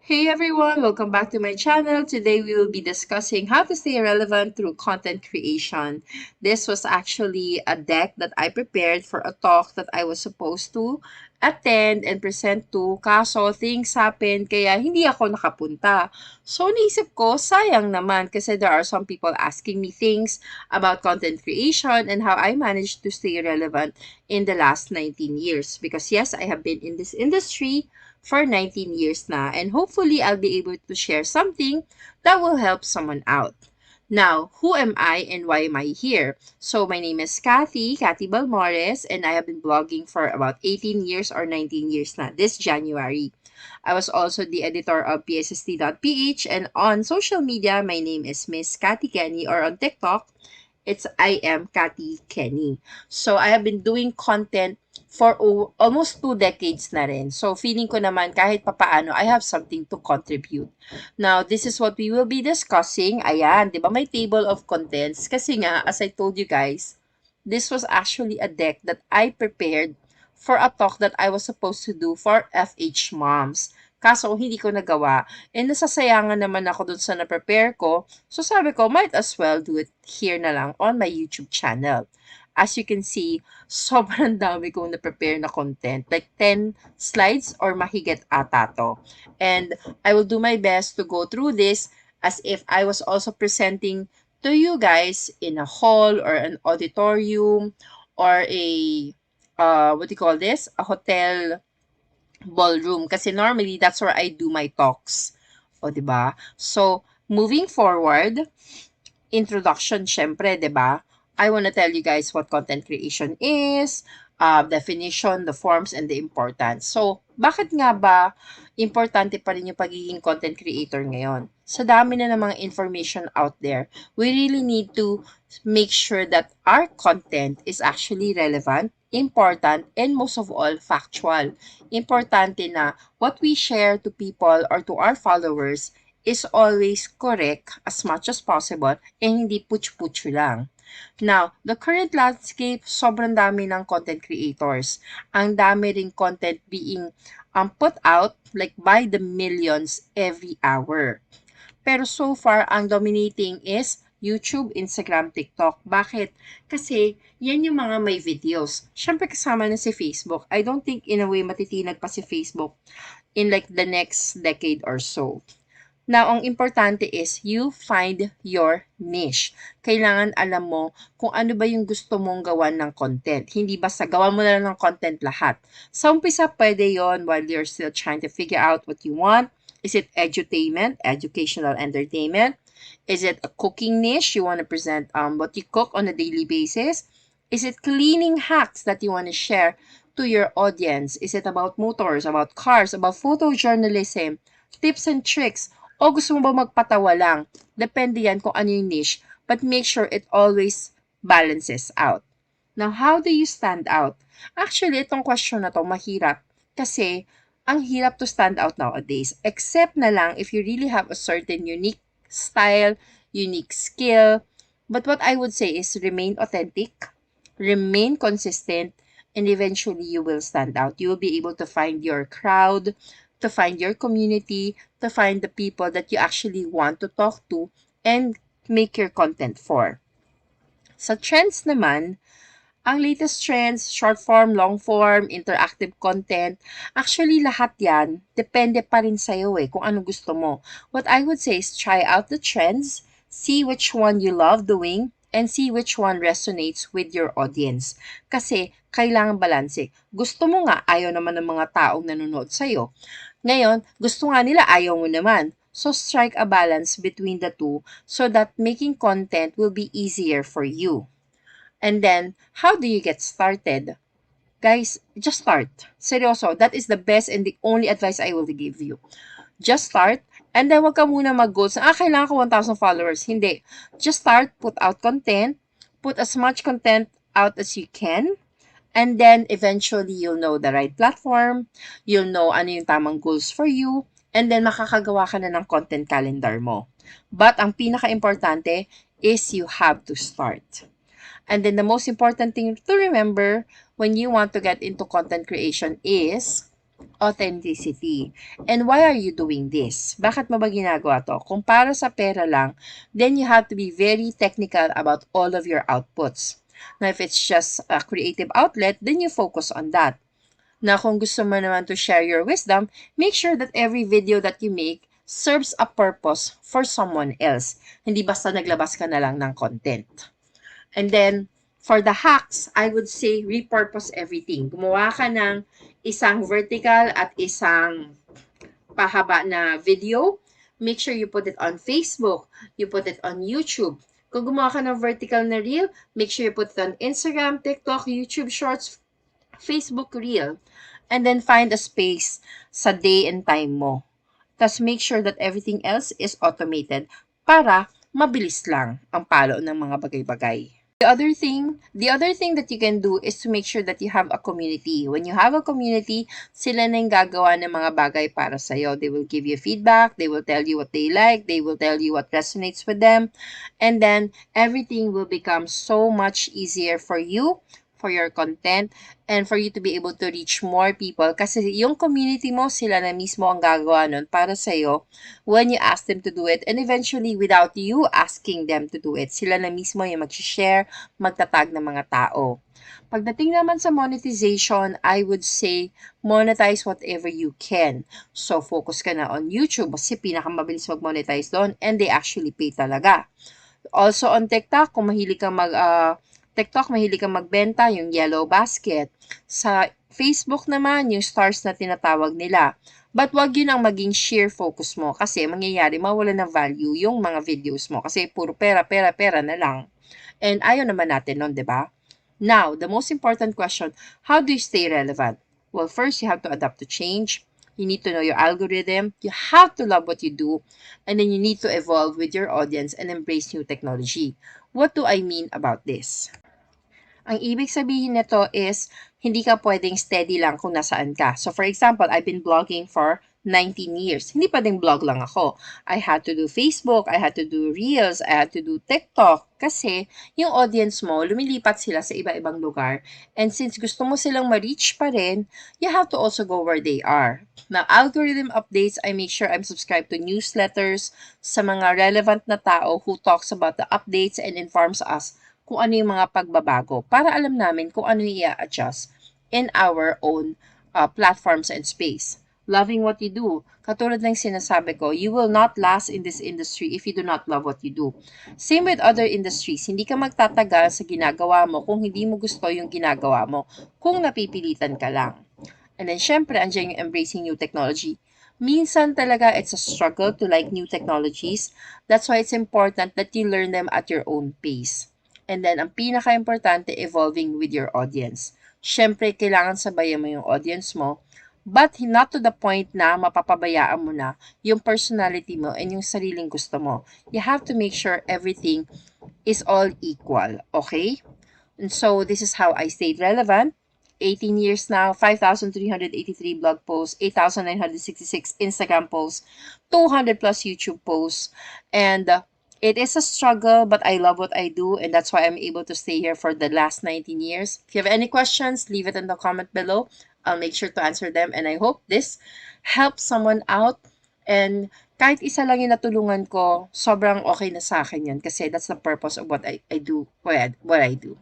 Hey everyone, welcome back to my channel. Today we will be discussing how to stay relevant through content creation. This was actually a deck that I prepared for a talk that I was supposed to attend and present to. Kaso things happened kaya hindi ako nakapunta. So naisip ko, sayang naman kasi there are some people asking me things about content creation and how I managed to stay relevant in the last 19 years. Because yes, I have been in this industry for 19 years na, and hopefully I'll be able to share something that will help someone out. Now, who am I and why am I here? So, my name is Kathy Balmores, and I have been blogging for about 18 years or 19 years na this January. I was also the editor of pssd.ph, and on social media, my name is Miss Kathy Kenny, or on TikTok, it's I am Kathy Kenny. So, I have been doing content for almost 2 decades na rin. So, feeling ko naman kahit papaano, I have something to contribute. Now, this is what we will be discussing. Ayan, di ba may table of contents? Kasi nga, as I told you guys, this was actually a deck that I prepared for a talk that I was supposed to do for FH moms. Kaso, hindi ko nagawa. And nasasayangan naman ako dun sa na-prepare ko. So, sabi ko, might as well do it here na lang on my YouTube channel. As you can see, sobrang dami kong na-prepare na content. Like 10 slides or mahigit ata to. And I will do my best to go through this as if I was also presenting to you guys in a hall or an auditorium or a, what do you call this? A hotel ballroom. Kasi normally, that's where I do my talks. O, diba? So, moving forward, introduction, syempre, diba? I want to tell you guys what content creation is, definition, the forms, and the importance. So, bakit nga ba importante pa rin yung pagiging content creator ngayon? Sa dami na ng mga information out there, we really need to make sure that our content is actually relevant, important, and most of all, factual. Importante na what we share to people or to our followers is always correct as much as possible and hindi putsch-putsch lang. Now, the current landscape, sobrang dami ng content creators. Ang dami ring content being put out like by the millions every hour. Pero so far, ang dominating is YouTube, Instagram, TikTok. Bakit? Kasi yan yung mga may videos. Siyempre kasama na si Facebook. I don't think in a way matitinag pa si Facebook in like the next decade or so. Now, ang importante is you find your niche. Kailangan alam mo kung ano ba yung gusto mong gawan ng content. Hindi basta gawa mo na lang ng content lahat. Sa umpisa, pwede yon while you're still trying to figure out what you want. Is it edutainment, educational entertainment? Is it a cooking niche? You want to present what you cook on a daily basis? Is it cleaning hacks that you want to share to your audience? Is it about motors, about cars, about photojournalism, tips and tricks? O gusto mo ba magpatawa lang? Depende yan kung ano yung niche. But make sure it always balances out. Now, how do you stand out? Actually, itong question na to mahirap. Kasi, ang hirap to stand out nowadays. Except na lang if you really have a certain unique style, unique skill. But what I would say is remain authentic, remain consistent, and eventually you will stand out. You will be able to find your crowd, to find your community, to find the people that you actually want to talk to and make your content for. Sa trends naman, ang latest trends, short form, long form, interactive content, actually lahat yan, depende pa rin sa'yo kung ano gusto mo. What I would say is try out the trends, see which one you love doing, and see which one resonates with your audience. Kasi, kailangan balanse. Gusto mo nga, ayaw naman ng mga taong nanonood sa'yo. Ngayon, gusto nga nila, ayaw mo naman. So, strike a balance between the two so that making content will be easier for you. And then, how do you get started? Guys, just start. Seryoso, that is the best and the only advice I will give you. Just start, and then wag ka muna mag-goals na, kailangan ko 1,000 followers. Hindi. Just start, put out content, put as much content out as you can, and then eventually you'll know the right platform, you'll know ano yung tamang goals for you, and then makakagawa ka na ng content calendar mo. But ang pinaka-importante is you have to start. And then the most important thing to remember, when you want to get into content creation is authenticity. And why are you doing this? Bakit mo ba ginagawa to? Kung para sa pera lang, then you have to be very technical about all of your outputs. Now, if it's just a creative outlet, then you focus on that. Now, kung gusto mo naman to share your wisdom, make sure that every video that you make serves a purpose for someone else. Hindi basta naglabas ka na lang ng content. And then, for the hacks, I would say repurpose everything. Gumawa ka ng isang vertical at isang pahaba na video. Make sure you put it on Facebook. You put it on YouTube. Kung gumawa ka ng vertical na reel, make sure you put it on Instagram, TikTok, YouTube Shorts, Facebook Reel. And then find a space sa day and time mo. Tapos make sure that everything else is automated para mabilis lang ang palo ng mga bagay-bagay. The other thing that you can do is to make sure that you have a community. When you have a community, sila na yung gagawa ng mga bagay para sa'yo. They will give you feedback, they will tell you what they like, they will tell you what resonates with them, and then everything will become so much easier for you, for your content, and for you to be able to reach more people. Kasi yung community mo, sila na mismo ang gagawa nun para sa'yo when you ask them to do it. And eventually, without you asking them to do it, sila na mismo yung mag-share, magtatag ng mga tao. Pagdating naman sa monetization, I would say monetize whatever you can. So, focus ka na on YouTube kasi pinakamabilis mag-monetize doon and they actually pay talaga. Also on TikTok, kung mahilig kang mahilig kang magbenta, yung yellow basket. Sa Facebook naman, yung stars na tinatawag nila. But wag yun ang maging sheer focus mo kasi mangyayari mawala ng value yung mga videos mo kasi puro pera, pera, pera na lang. And ayaw naman natin nun, di ba? Now, the most important question, how do you stay relevant? Well, first, you have to adapt to change. You need to know your algorithm. You have to love what you do. And then you need to evolve with your audience and embrace new technology. What do I mean about this? Ang ibig sabihin nito is, hindi ka pwedeng steady lang kung nasaan ka. So, for example, I've been blogging for 19 years. Hindi pwedeng blog lang ako. I had to do Facebook, I had to do Reels, I had to do TikTok. Kasi, yung audience mo, lumilipat sila sa iba-ibang lugar. And since gusto mo silang ma-reach pa rin, you have to also go where they are. Now, algorithm updates, I make sure I'm subscribed to newsletters sa mga relevant na tao who talks about the updates and informs us kung ano yung mga pagbabago para alam namin kung ano yung i-adjust in our own platforms and space. Loving what you do. Katulad ng sinasabi ko, you will not last in this industry if you do not love what you do. Same with other industries. Hindi ka magtatagal sa ginagawa mo kung hindi mo gusto yung ginagawa mo, kung napipilitan ka lang. And then, syempre, andyan yung embracing new technology. Minsan talaga, it's a struggle to like new technologies. That's why it's important that you learn them at your own pace. And then, ang pinaka-importante, evolving with your audience. Siyempre, kailangan sabayan mo yung audience mo, but not to the point na mapapabayaan mo na yung personality mo and yung sariling gusto mo. You have to make sure everything is all equal, okay? And so, this is how I stayed relevant. 18 years now, 5,383 blog posts, 8,966 Instagram posts, 200 plus YouTube posts, and it is a struggle, but I love what I do, and that's why I'm able to stay here for the last 19 years. If you have any questions, leave it in the comment below. I'll make sure to answer them, and I hope this helps someone out. And kahit isa lang yung natulungan ko, sobrang okay na sa akin yun kasi that's the purpose of what I do, what I do.